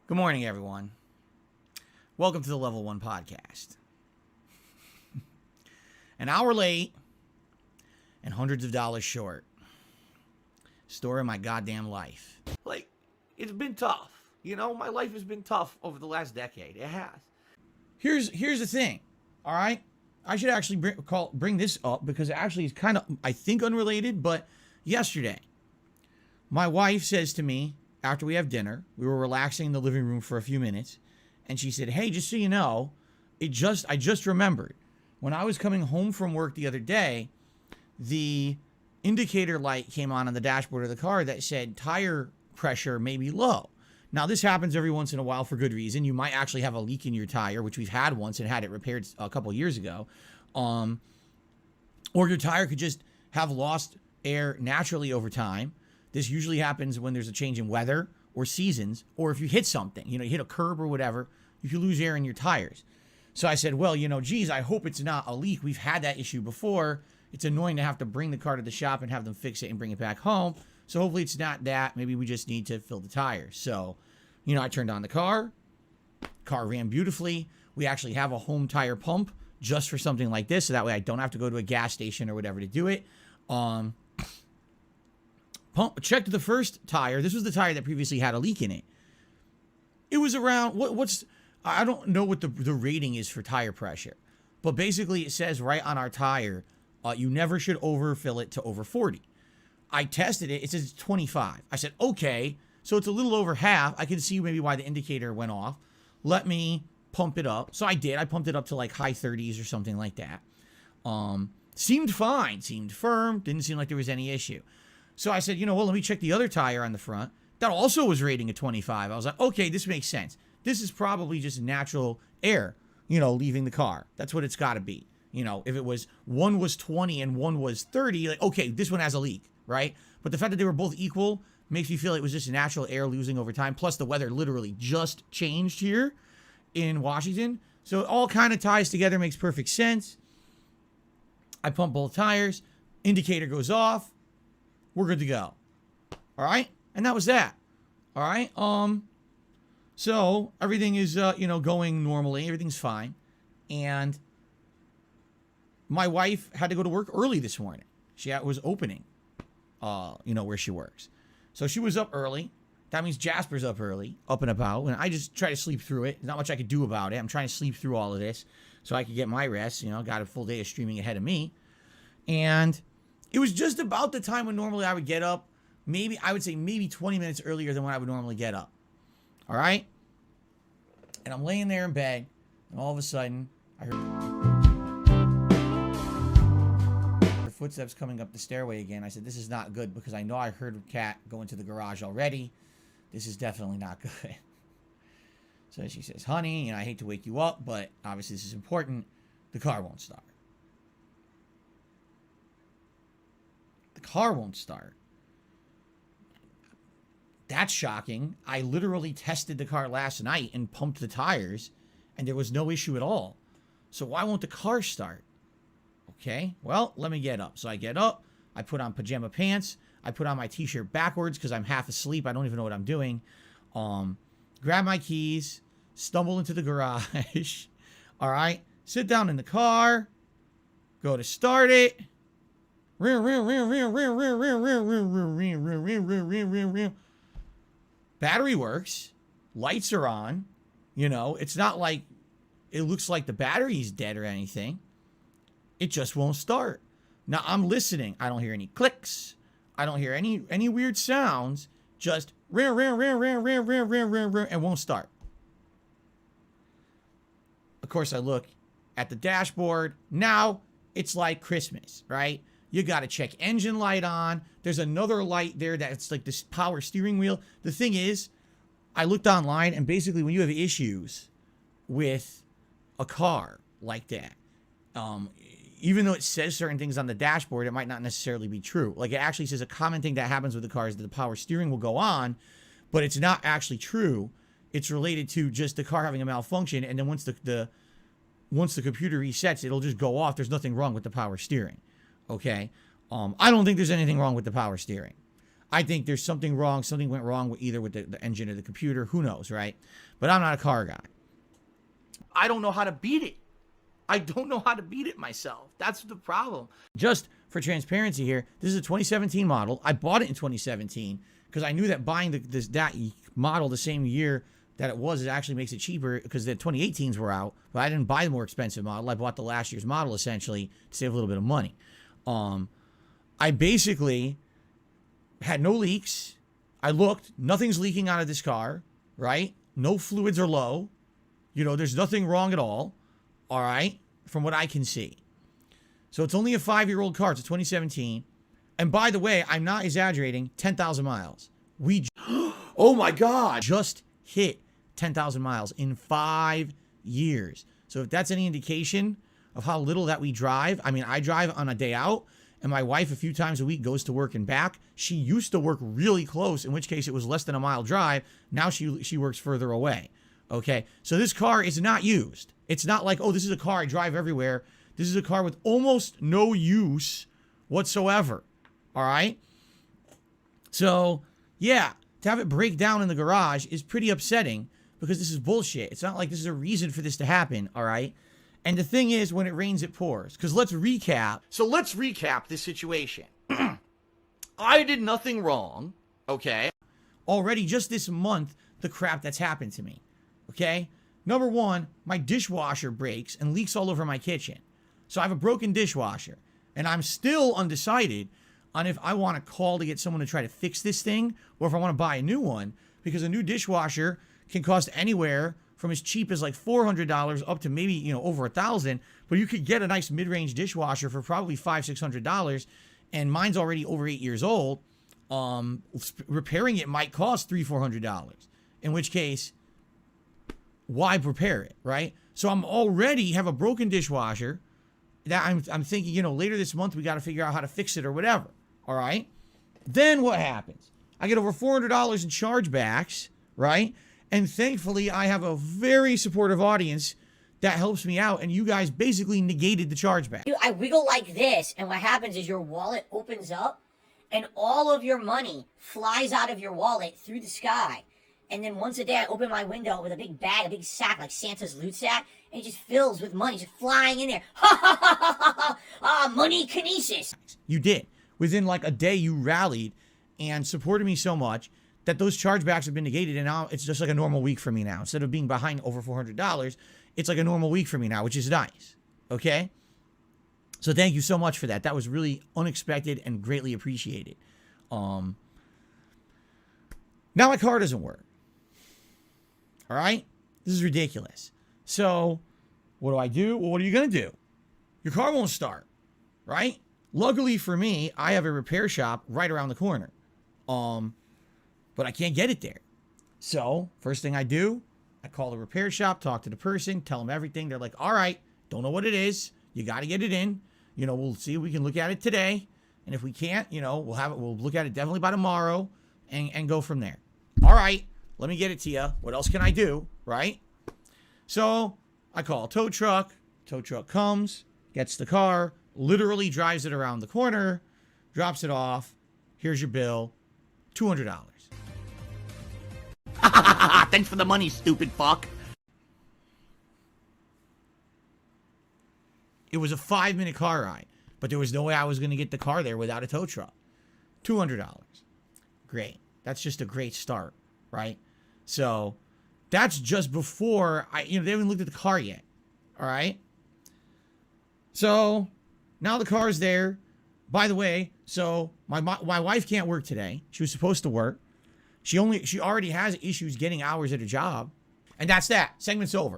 Good morning, everyone. Welcome to the Level 1 podcast. An hour late and hundreds of dollars short. Story of my goddamn life. Like, it's been tough. You know, my life has been tough over the last decade. It has. Here's the thing, all right? I should actually bring this up because it actually is kind of, I think, unrelated, but yesterday, my wife says to me, after we have dinner, we were relaxing in the living room for a few minutes, and she said, "Hey, just so you know, I just remembered when I was coming home from work the other day, the indicator light came on the dashboard of the car that said tire pressure may be low." Now, this happens every once in a while for good reason. You might actually have a leak in your tire, which we've had once and had it repaired a couple years ago, or your tire could just have lost air naturally over time. This usually happens when there's a change in weather or seasons, or if you hit something, you hit a curb or whatever, you can lose air in your tires. So I said, well, geez, I hope it's not a leak. We've had that issue before. It's annoying to have to bring the car to the shop and have them fix it and bring it back home. So hopefully it's not that. Maybe we just need to fill the tires. So, I turned on the car. Car ran beautifully. We actually have a home tire pump just for something like this. So that way I don't have to go to a gas station or whatever to do it. Checked the first tire. This was the tire that previously had a leak in it. It was around, I don't know what the rating is for tire pressure, but basically it says right on our tire, you never should overfill it to over 40. I tested it. It says it's 25. I said, okay, so it's a little over half. I can see maybe why the indicator went off. Let me pump it up. So I did. I pumped it up to like high 30s or something like that. Seemed fine. Seemed firm. Didn't seem like there was any issue. So I said, let me check the other tire on the front. That also was rating a 25. I was like, okay, this makes sense. This is probably just natural air, leaving the car. That's what it's got to be. If it was, one was 20 and one was 30, like, okay, this one has a leak, right? But the fact that they were both equal makes me feel it was just natural air losing over time. Plus the weather literally just changed here in Washington. So it all kind of ties together, makes perfect sense. I pump both tires. Indicator goes off. We're good to go. All right? And that was that. All right? So everything is, going normally. Everything's fine. And my wife had to go to work early this morning. She was opening, where she works. So she was up early. That means Jasper's up early, up and about. And I just try to sleep through it. There's not much I could do about it. I'm trying to sleep through all of this so I could get my rest. Got a full day of streaming ahead of me. And it was just about the time when normally I would get up. I would say maybe 20 minutes earlier than when I would normally get up. All right? And I'm laying there in bed, and all of a sudden, I heard her footsteps coming up the stairway again. I said, this is not good because I know I heard Kat go into the garage already. This is definitely not good. So she says, honey, I hate to wake you up, but obviously this is important. The car won't start. The car won't start. That's shocking. I literally tested the car last night and pumped the tires, and there was no issue at all. So why won't the car start? Okay, well, let me get up. So I get up. I put on pajama pants. I put on my t-shirt backwards because I'm half asleep. I don't even know what I'm doing. Grab my keys. Stumble into the garage. All right. Sit down in the car. Go to start it. Battery works. Lights are on. It's not like it looks like the battery's dead or anything. It just won't start. Now I'm listening. I don't hear any clicks. I don't hear any weird sounds. Just and won't start. Of course, I look at the dashboard. Now it's like Christmas, right? You got to check engine light on. There's another light there that's like this power steering wheel. The thing is, I looked online, and basically when you have issues with a car like that, even though it says certain things on the dashboard, it might not necessarily be true. Like it actually says a common thing that happens with the car is that the power steering will go on, but it's not actually true. It's related to just the car having a malfunction, and then once the computer resets, it'll just go off. There's nothing wrong with the power steering. Okay? I don't think there's anything wrong with the power steering. I think there's something wrong. Something went wrong with either with the engine or the computer. Who knows, right? But I'm not a car guy. I don't know how to beat it. I don't know how to beat it myself. That's the problem. Just for transparency here, this is a 2017 model. I bought it in 2017 because I knew that buying that model the same year that it actually makes it cheaper because the 2018s were out. But I didn't buy the more expensive model. I bought the last year's model essentially to save a little bit of money. I basically had no leaks. I looked. Nothing's leaking out of this car, right? No fluids are low. You know, there's nothing wrong at all. All right, from what I can see. So it's only a 5-year-old car. It's a 2017. And by the way, I'm not exaggerating, 10,000 miles. Oh my God, just hit 10,000 miles in 5 years. So if that's any indication of how little that we drive, I mean, I drive on a day out, and my wife a few times a week goes to work and back. She used to work really close, in which case it was less than a mile drive. Now she works further away. Okay, so this car is not used. It's not like, oh, this is a car I drive everywhere. This is a car with almost no use whatsoever. All right? So, yeah, to have it break down in the garage is pretty upsetting because this is bullshit. It's not like this is a reason for this to happen, all right? And the thing is, when it rains, it pours. Because let's recap. So let's recap this situation. I did nothing wrong, okay? Already just this month, the crap that's happened to me, okay? Number one, my dishwasher breaks and leaks all over my kitchen. So I have a broken dishwasher. And I'm still undecided on if I want to call to get someone to try to fix this thing or if I want to buy a new one. Because a new dishwasher can cost anywhere from as cheap as like $400 up to maybe, you know, over $1,000. But you could get a nice mid-range dishwasher for probably $500-$600. And mine's already over 8 years old. Repairing it might cost $300-$400. In which case, why repair it, right? So I'm already have a broken dishwasher that I'm thinking, you know, later this month we got to figure out how to fix it or whatever. All right. Then what happens? I get over $400 in chargebacks, right? And thankfully I have a very supportive audience that helps me out. And you guys basically negated the chargeback. I wiggle like this, and what happens is your wallet opens up and all of your money flies out of your wallet through the sky. And then once a day, I open my window with a big bag, a big sack, like Santa's loot sack, and it just fills with money, just flying in there. Ha ha ha ha ha! Money kinesis. You did. Within like a day, you rallied and supported me so much that those chargebacks have been negated, and now it's just like a normal week for me now. Instead of being behind over $400, it's like a normal week for me now, which is nice. Okay? So thank you so much for that. That was really unexpected and greatly appreciated. Now my car doesn't work. All right? This is ridiculous. So, what do I do? Well, what are you going to do? Your car won't start, right? Luckily for me, I have a repair shop right around the corner. But I can't get it there. So, first thing I do, I call the repair shop, talk to the person, tell them everything. They're like, all right, don't know what it is. You got to get it in. You know, we'll see if we can look at it today. And if we can't, you know, we'll look at it definitely by tomorrow and go from there. All right. Let me get it to you. What else can I do, right? So I call a tow truck. Tow truck comes, gets the car, literally drives it around the corner, drops it off. Here's your bill, $200. Thanks for the money, stupid fuck. It was a 5-minute car ride, but there was no way I was going to get the car there without a tow truck. $200. Great. That's just a great start, right? So that's just before they haven't looked at the car yet. All right. So now the car's there. By the way, so my wife can't work today. She was supposed to work. She already has issues getting hours at a job. And that's that. Segment's over.